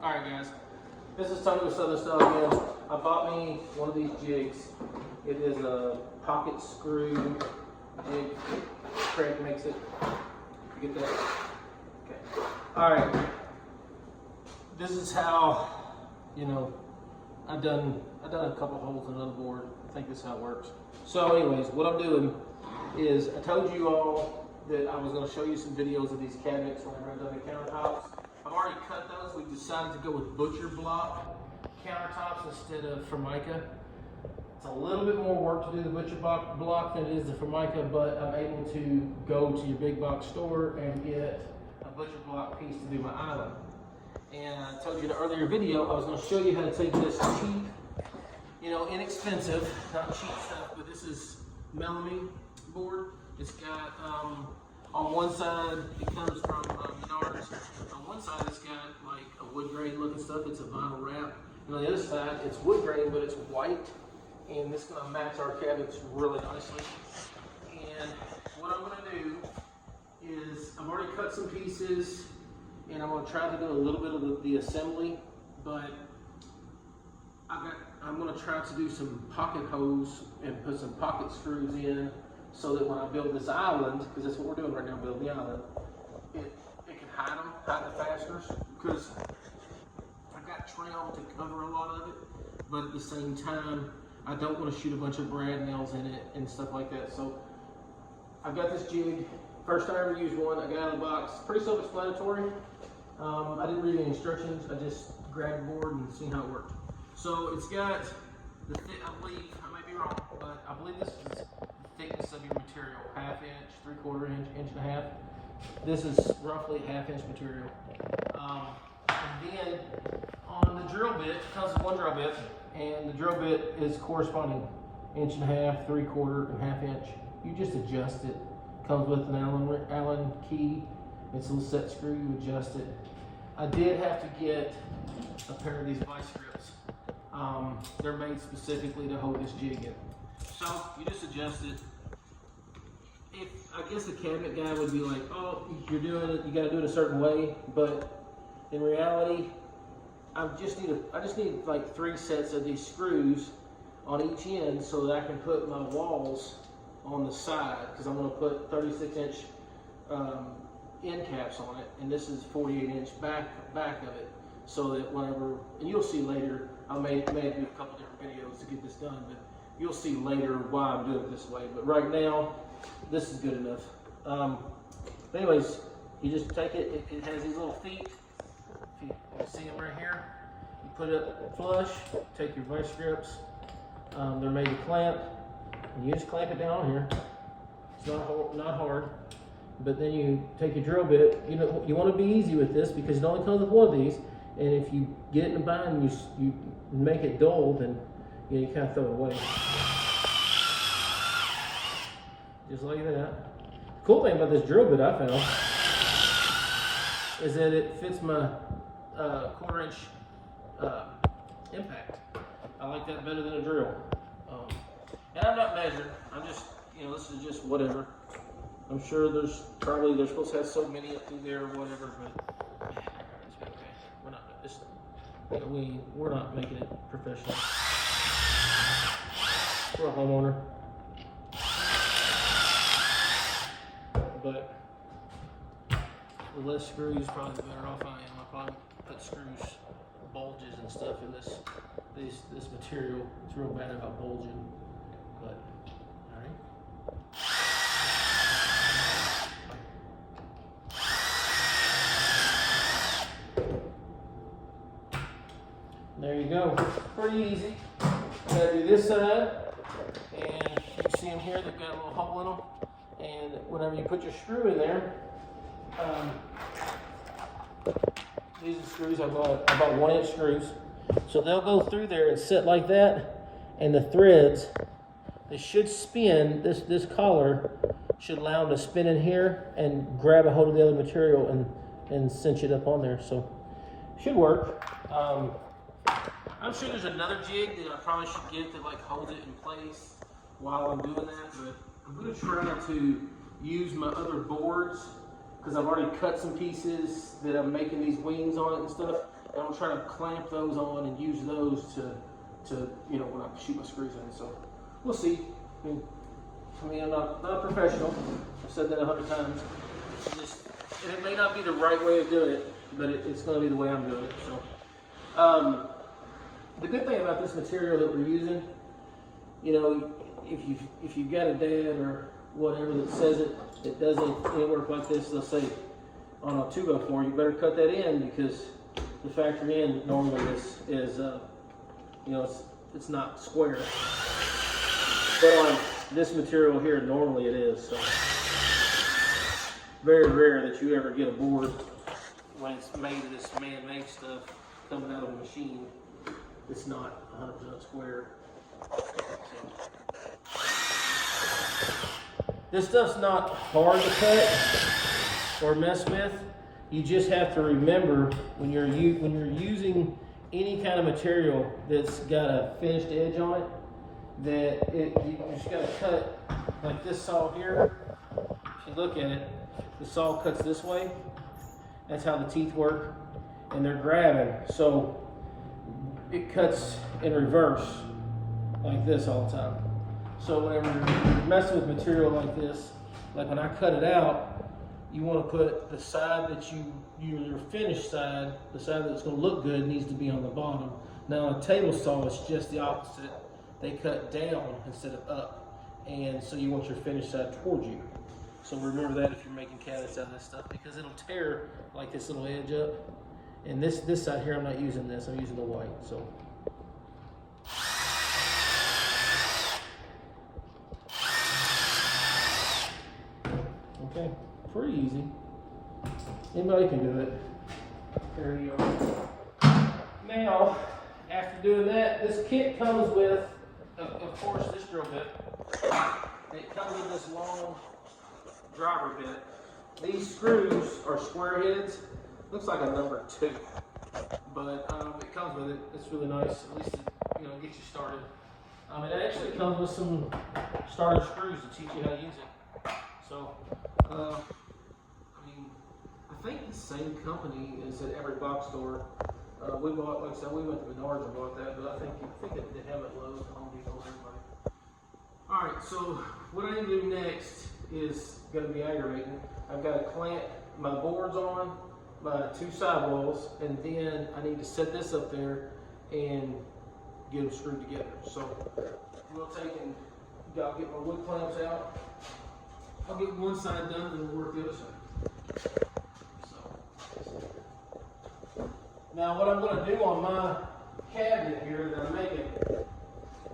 Alright guys, this is Tony with Southern Style again. I bought me one of these jigs. It is a pocket screw jig. Craig makes it. You get that? Okay. Alright. This is how, I've done a couple holes in another board. I think this is how it works. So anyways, what I'm doing is I told you all that I was going to show you some videos of these cabinets whenever I've done the countertops. I've already cut those. We've decided to go with butcher block countertops instead of Formica. It's a little bit more work to do the butcher block than it is the Formica, but I'm able to go to your big box store and get a butcher block piece to do my island. And I told you in an earlier video, I was going to show you how to take this cheap, inexpensive, not cheap stuff, but this is melamine board. It's got, on one side, it comes from Menards. On one side, it's got like a wood grain looking stuff. It's a vinyl wrap. And on the other side, it's wood grain, but it's white. And this is going to match our cabinets really nicely. And what I'm going to do is, I've already cut some pieces, and I'm going to try to do a little bit of the assembly, but I'm going to try to do some pocket holes and put some pocket screws in so that when I build this island, because that's what we're doing right now, build the island, it can hide the fasteners, because I've got trim to cover a lot of it, but at the same time, I don't want to shoot a bunch of brad nails in it and stuff like that. So I've got this jig. First time I ever used one, I got it out of the box. Pretty self-explanatory. I didn't read any instructions. I just grabbed the board and seen how it worked. So it's got the I believe, I may be wrong, but I believe this is the thickness of your material, 1/2 inch, 3/4 inch, 1.5 inch. This is roughly 1/2 inch material. And then on the drill bit, it comes with one drill bit, and the drill bit is corresponding 1.5 inch, 3/4, and 1/2 inch. You just adjust it. Comes with an Allen key. It's a little set screw. You adjust it. I did have to get a pair of these vice grips. They're made specifically to hold this jig in. So you just adjust it. I guess the cabinet guy would be like, "Oh, you're doing it. You got to do it a certain way." But in reality, I just need like 3 sets of these screws on each end so that I can put my walls on the side, because I'm going to put 36 inch end caps on it, and this is 48 inch back of it, so that whenever, and you'll see later, I may do a couple different videos to get this done, but you'll see later why I'm doing it this way. But right now, this is good enough. But anyways, you just take it. It has these little feet. If you see them right here, you put it flush. Take your vice grips. They're made to clamp. And you just clamp it down here. It's not hard. But then you take your drill bit. You want to be easy with this because it only comes with one of these. And if you get it in a bind and you make it dull, then you kind of throw it away. Just like that. The cool thing about this drill bit I found is that it fits my 1/4 inch impact. I like that better than a drill. And I'm not measured. I'm just, this is just whatever. I'm sure they're supposed to have so many up through there or whatever, but it's okay. We're not making it professional. We're a homeowner. But with less screws, probably the better off I am. I probably put screws, bulges and stuff in this material. It's real bad about bulging, but all right. There you go. Pretty easy. Gotta do this side, and you can see them here. They've got a little hole in them. And whenever you put your screw in there, these are screws I bought 1 inch screws. So they'll go through there and sit like that, and the threads, they should spin. This collar should allow them to spin in here and grab a hold of the other material and cinch it up on there. So should work. I'm sure there's another jig that I probably should get that like holds it in place while I'm doing that, but I'm going to try to use my other boards because I've already cut some pieces that I'm making these wings on it and stuff. And I'm trying to clamp those on and use those to you know, when I shoot my screws in. So we'll see. I mean, I'm not a professional. I've said that 100 times. And it may not be the right way of doing it, but it's going to be the way I'm doing it. So, the good thing about this material that we're using, you know, if you've got a dad or whatever that says it doesn't work like this, they'll say on a 2x4, you better cut that in because the factory in normally is you know, it's not square. But on this material here, normally it is. So very rare that you ever get a board when it's made of this man-made stuff coming out of a machine. It's not 100% square. So, this stuff's not hard to cut or mess with. You just have to remember when you're using any kind of material that's got a finished edge on it, that you just got to cut like this saw here. If you look at it, the saw cuts this way. That's how the teeth work, and they're grabbing. So it cuts in reverse like this all the time. So whenever you're messing with material like this, like when I cut it out, you want to put the side that your finished side, the side that's going to look good, needs to be on the bottom. Now on a table saw, it's just the opposite. They cut down instead of up, and so you want your finished side towards you. So remember that if you're making cabinets out of this stuff, because it'll tear like this little edge up. And this side here, I'm not using this, I'm using the white. So okay, pretty easy. Anybody can do it. There you go. Now, after doing that, this kit comes with, of course, this drill bit. It comes with this long driver bit. These screws are square heads. Looks like a number 2, but it comes with it. It's really nice. At least it gets you started. It actually comes with some starter screws to teach you how to use it. So, I think the same company is at every box store. We bought, like I said, we went to Menards and bought that, but I think they have it at Lowe's, Home Depot, everybody. All right, so what I need to do next is going to be aggravating. I've got to clamp my boards on my 2 sidewalls, and then I need to set this up there and get them screwed together. So we'll take I'll get my wood clamps out. I'll get one side done, and we'll work the other side. Now what I'm going to do on my cabinet here that I'm making,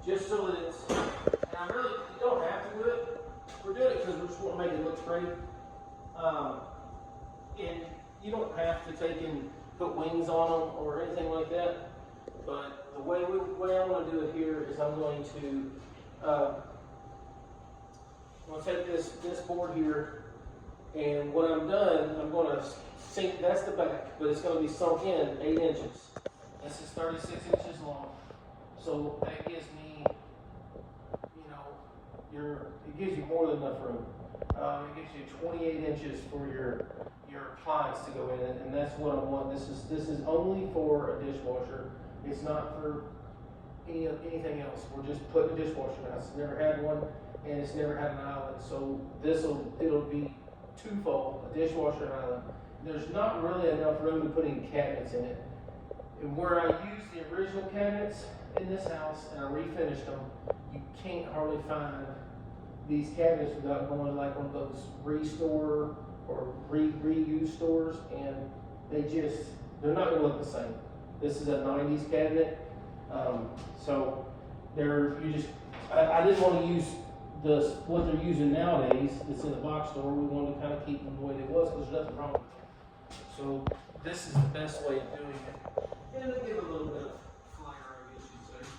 just so that it's, and you don't have to do it, we're doing it because we just want to make it look pretty. And you don't have to take and put wings on them or anything like that, but the way I'm going to do it here is I'm going to take this board here, and when I'm done, I'm going to sink, that's the back, but it's going to be sunk in 8 inches. This is 36 inches long. So that gives me, it gives you more than enough room. It gives you 28 inches for your appliance to go in, and that's what I want. This is only for a dishwasher. It's not for anything else. We're just putting a dishwasher in. It's never had one, and it's never had an island. So it'll be twofold, a dishwasher and island. There's not really enough room to put any cabinets in it. And where I used the original cabinets in this house and I refinished them, you can't hardly find these cabinets without going to like one of those restore or reuse stores, and they're not going to look the same. This is a 90s cabinet, so I didn't want to use what they're using nowadays. It's in a box store. We wanted to kind of keep them the way they was because there's nothing wrong with it. So this is the best way of doing it. And it'll give a little bit of flair, I guess you'd say.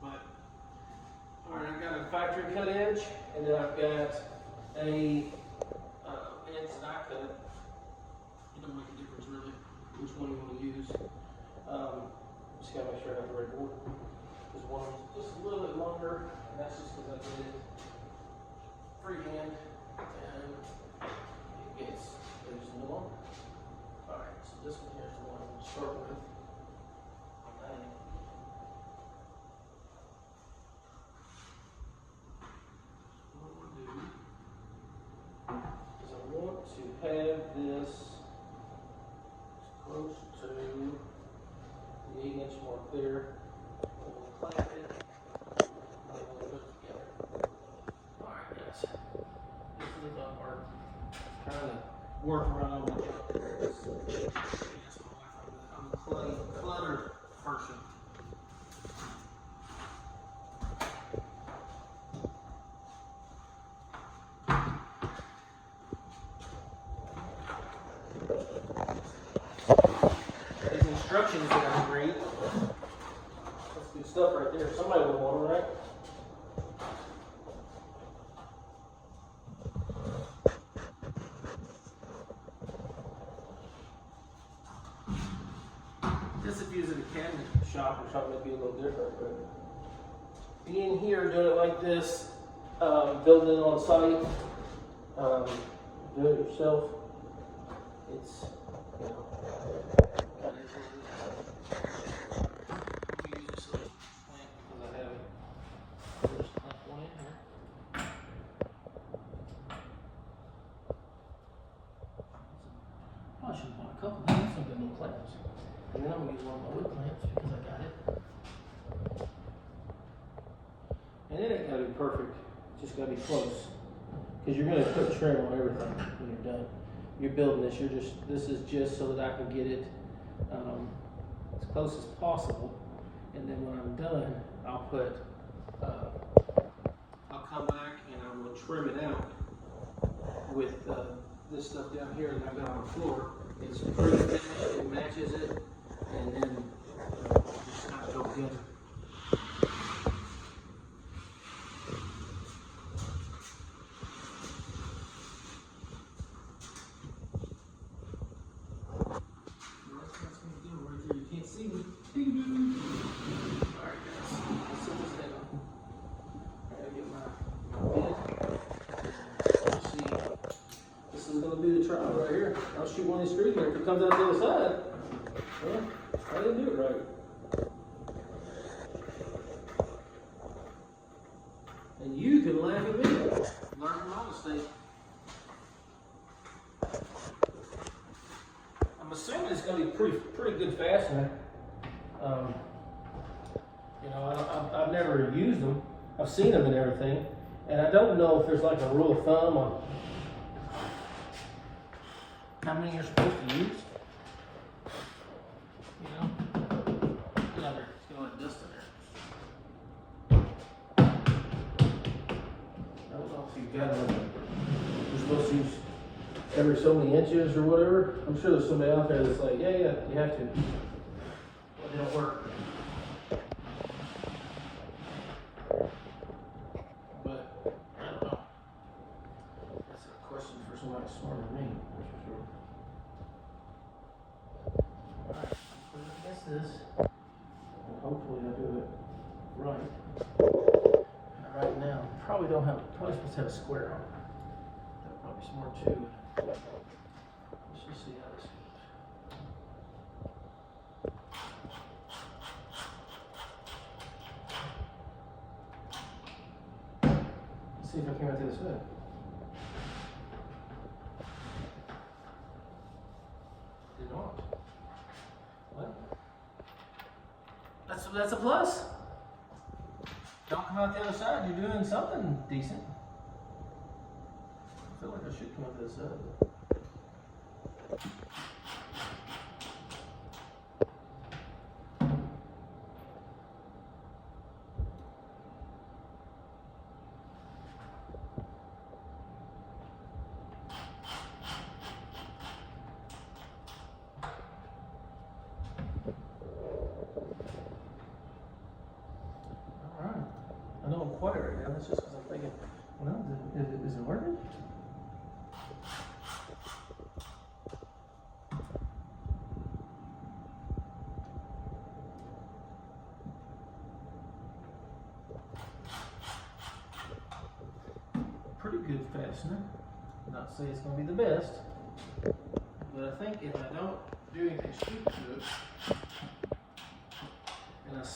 But, alright, I've got a factory cut edge, and then I've got a edge that I cut. It don't make a difference really which one you want to use. Just gotta make sure I have the right board. Because one is just a little bit longer, and that's just because I did it freehand, and it gets a little longer. Alright, so this one here is the one which start with. What we'll do is I want to have this close to the 8-inch mark there. We'll clamp it. And then we'll put it together. Alright guys. This is the done part. Trying to work around on the cluttered person. These instructions that I read. That's good stuff right there. Somebody will want them, right? This if you was in a cabinet shop or something, it'd be a little different, but being here, doing it like this, building it on site, doing it yourself, it's, you know, that is what it is. Let me use this little clamp because I have it. Just clamp one in here. I should have bought a couple of these, some good little clamps. And then I'm going to use one of my wood clamps because I got it. And it ain't got to be perfect. It's just got to be close. Because you're going to put trim on everything when you're done. You're building this. This is just so that I can get it as close as possible. And then when I'm done, I'll come back and I'm going to trim it out with this stuff down here that I've got on the floor. It's pretty finished. It matches it. And then just kind of go together. That's going to do right there. You can't see me. Alright guys, let's sit this down. I gotta get my bit. Let's see. This is going to be the trial right here. I'll shoot one of these screws here. If it comes out the other side, well, I didn't do it right. And you can laugh at me. Learn from my mistake. I'm assuming it's going to be pretty good fastener. You know, I've never used them. I've seen them and everything. And I don't know if there's like a rule of thumb on how many you're supposed to use. You know? Get out there. It's gonna let dust in there. I don't know if you've got one. You're supposed to use every so many inches or whatever. I'm sure there's somebody out there that's like, yeah, you have to. But it don't work. But I don't know. That's a question for somebody smarter than me, that's for sure. Alright, put it against this. And hopefully I do it right. Right now, probably supposed to have a square on it. That'll probably be smart too. Let's just see how this goes. Let's see if I came out to this side. Did not. What? That's a plus. Don't come out the other side. You're doing something decent. I feel like I should come out the other side. I know I'm quiet right now. That's just because I'm thinking, well, is it working? Pretty good fastener. Not to say it's going to be the best, but I think if I don't do anything stupid to it,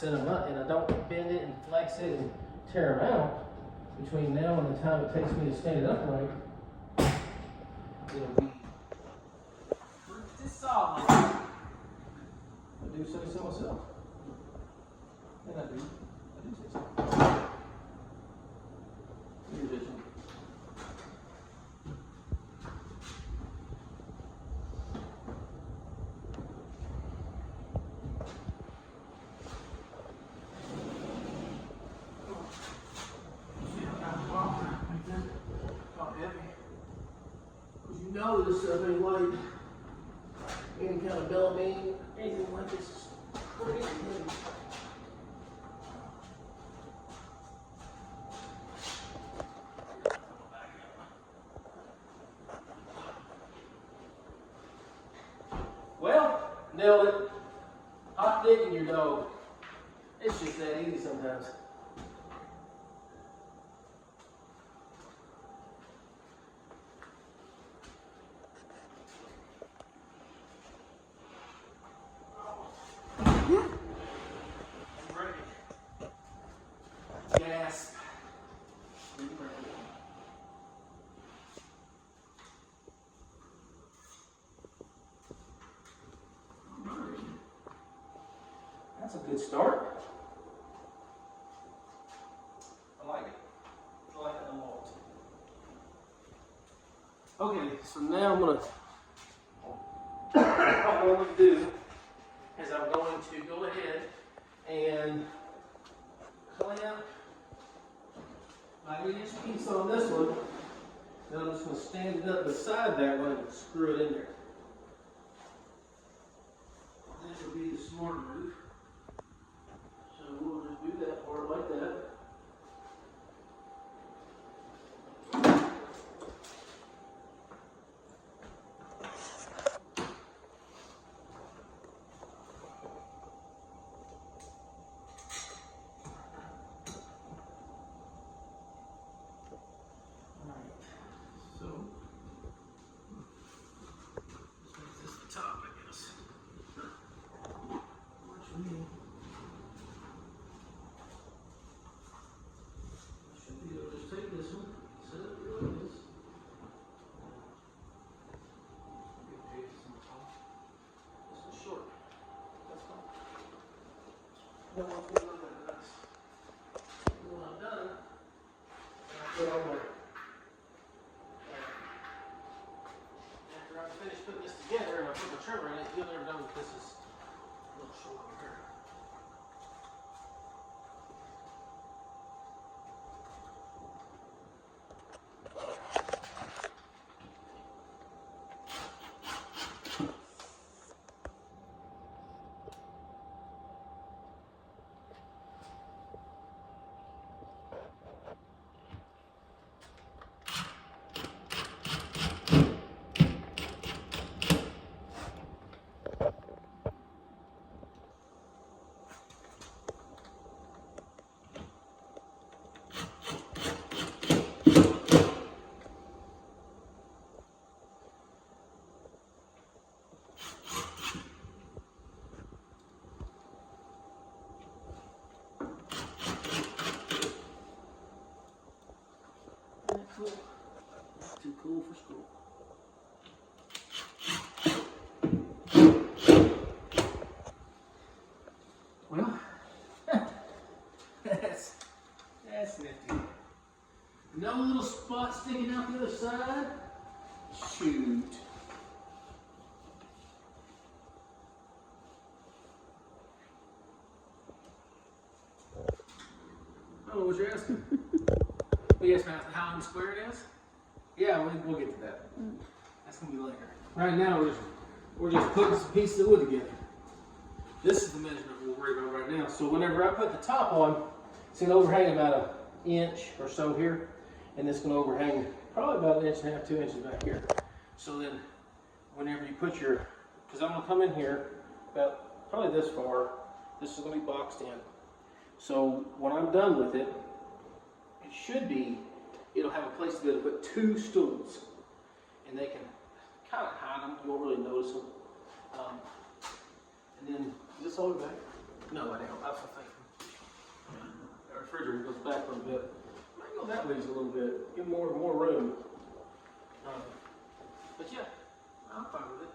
set them up and I don't bend it and flex it and tear them out between now and the time it takes me to stand it upright, it'll be pretty solid. I do say so myself. And I do say so. Here's this one. No, this stuff ain't like any kind of bell beam, anything like this. Is crazy heavy. Well, nailed it. Hot dick in your dog. It's just that easy sometimes. Gasp. That's a good start. I like it. I like it a lot. Okay, so now what I'm going to do is I'm going to go ahead and clamp my 8-inch piece on this one. Then I'm just going to stand it up beside that one and screw it in there. This will be the smart move. So we'll just do that part like that. Then once we look at this, what I've done, I put over, after I finish putting this together and I put the trimmer in it, you'll never know that this is a little short over here. Cool. Too cool for school. Well, that's nifty. No little spot sticking out the other side. Shoot. Oh, what you're asking? Well, yes, ma'am. How many square it is? Yeah, we'll get to that. That's gonna be later. Right now, we're just putting some pieces of wood together. This is the measurement we'll worry about right now. So whenever I put the top on, it's gonna overhang about 1 inch or so here, and it's gonna overhang probably about 1.5 inches, 2 inches back here. So then, whenever you put your, because I'm gonna come in here about probably this far. This is gonna be boxed in. So when I'm done with it, it'll have a place to be able to put 2 stools, and they can kind of hide them. You won't really notice them. And then, is this all the way back? No, I don't. I was thinking refrigerator goes back a little bit. I might go that way just a little bit, give more room. But yeah, I'm fine with it.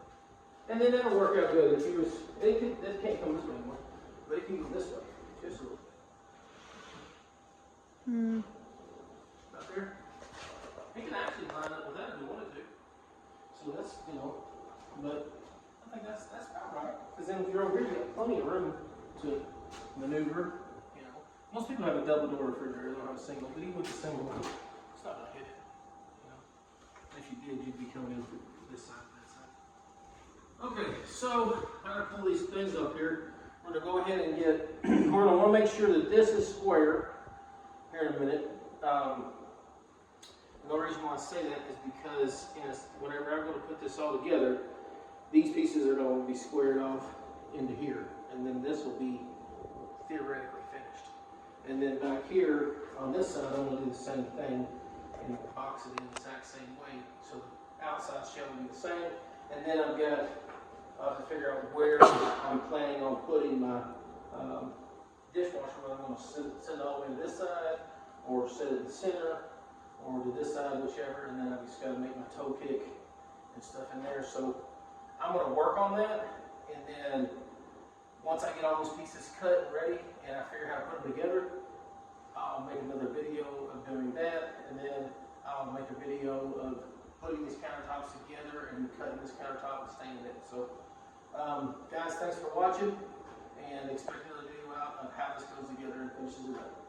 And then it'll work out good. If you was, it can't come this way anymore, but it can go this way, just a little bit. Out there. It can actually line up with that if you wanted to. So that's, but I think that's about right. Because then if you're over here, you got plenty of room to maneuver. Most people have a double door refrigerator, they don't have a single, but even with a single one, it's not gonna hit it. If you did, you'd be coming in through this side and that side. Okay, so I'm gonna pull these things up here. We're gonna go ahead and we're gonna wanna make sure that this is square here in a minute. The only reason why I say that is because whenever I'm gonna put this all together, these pieces are going to be squared off into here, and then this will be theoretically finished. And then back here on this side, I'm going to do the same thing and box it in the exact same way, so the outside shell will be the same. And then I've got to figure out where I'm planning on putting my dishwasher, whether I'm going to send it all the way to this side, or set it in the center, or to this side, whichever. And then I've just got to make my toe kick and stuff in there. So I'm going to work on that, and then once I get all those pieces cut and ready, and I figure out how to put them together, I'll make another video of doing that, and then I'll make a video of putting these countertops together and cutting this countertop and staining it. So, guys, thanks for watching, and expect another video out of how this goes together and finishes it up.